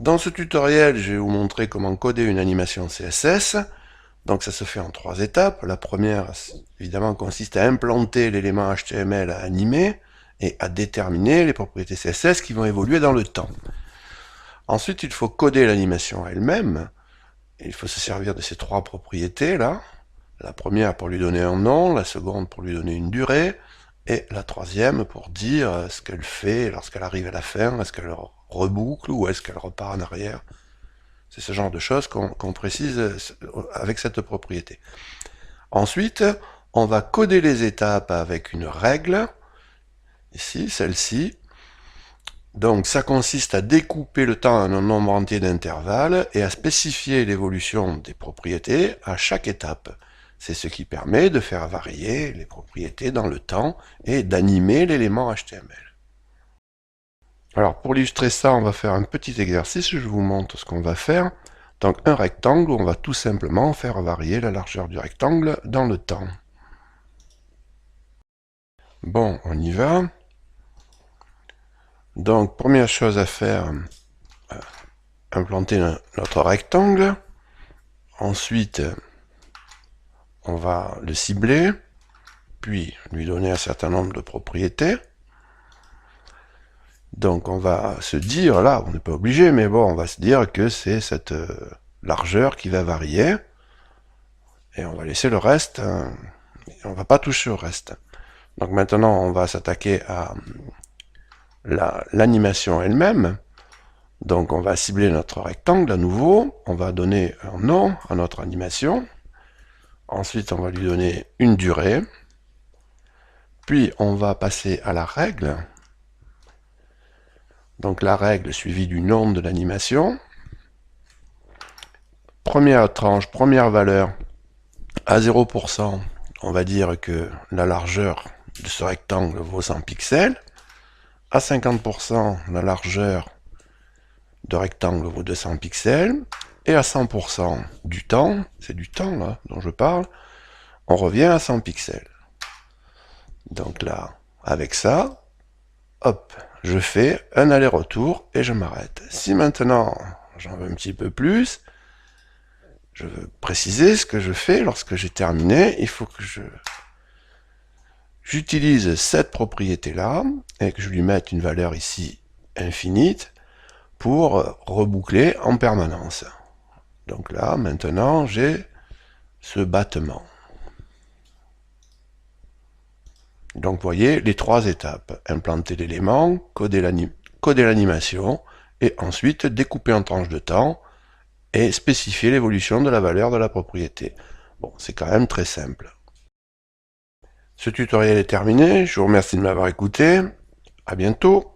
Dans ce tutoriel, je vais vous montrer comment coder une animation CSS. Donc ça se fait en 3 étapes. La première, évidemment, consiste à implanter l'élément HTML à animer et à déterminer les propriétés CSS qui vont évoluer dans le temps. Ensuite, il faut coder l'animation elle-même. Il faut se servir de ces 3 propriétés-là. La première pour lui donner un nom, la seconde pour lui donner une durée, et la troisième pour dire ce qu'elle fait lorsqu'elle arrive à la fin, est-ce qu'elle reboucle ou est-ce qu'elle repart en arrière. C'est ce genre de choses qu'on précise avec cette propriété. Ensuite, on va coder les étapes avec une règle, ici, celle-ci. Donc ça consiste à découper le temps en un nombre entier d'intervalles et à spécifier l'évolution des propriétés à chaque étape. C'est ce qui permet de faire varier les propriétés dans le temps et d'animer l'élément HTML. Alors pour illustrer ça, on va faire un petit exercice, je vous montre ce qu'on va faire. Donc un rectangle, on va tout simplement faire varier la largeur du rectangle dans le temps. Bon, on y va. Donc première chose à faire, implanter notre rectangle. Ensuite, on va le cibler, puis lui donner un certain nombre de propriétés. Donc on va se dire, là, on n'est pas obligé, mais bon, on va se dire que c'est cette largeur qui va varier. Et on va laisser le reste, on va pas toucher au reste. Donc maintenant, on va s'attaquer à l'animation elle-même. Donc on va cibler notre rectangle à nouveau, on va donner un nom à notre animation. Ensuite, on va lui donner une durée. Puis on va passer à la règle. Donc la règle suivie du nom de l'animation. Première tranche, première valeur, à 0%, on va dire que la largeur de ce rectangle vaut 100 pixels. À 50%, la largeur de rectangle vaut 200 pixels. Et à 100% du temps, c'est du temps là dont je parle, on revient à 100 pixels. Donc là, avec ça, hop, je fais un aller-retour et je m'arrête. Si maintenant j'en veux un petit peu plus, je veux préciser ce que je fais lorsque j'ai terminé, il faut que j'utilise cette propriété-là et que je lui mette une valeur ici infinite pour reboucler en permanence. Donc là, maintenant, j'ai ce battement. Donc vous voyez les 3 étapes. Implanter l'élément, coder l'animation, et ensuite découper en tranches de temps et spécifier l'évolution de la valeur de la propriété. Bon, c'est quand même très simple. Ce tutoriel est terminé, je vous remercie de m'avoir écouté, à bientôt.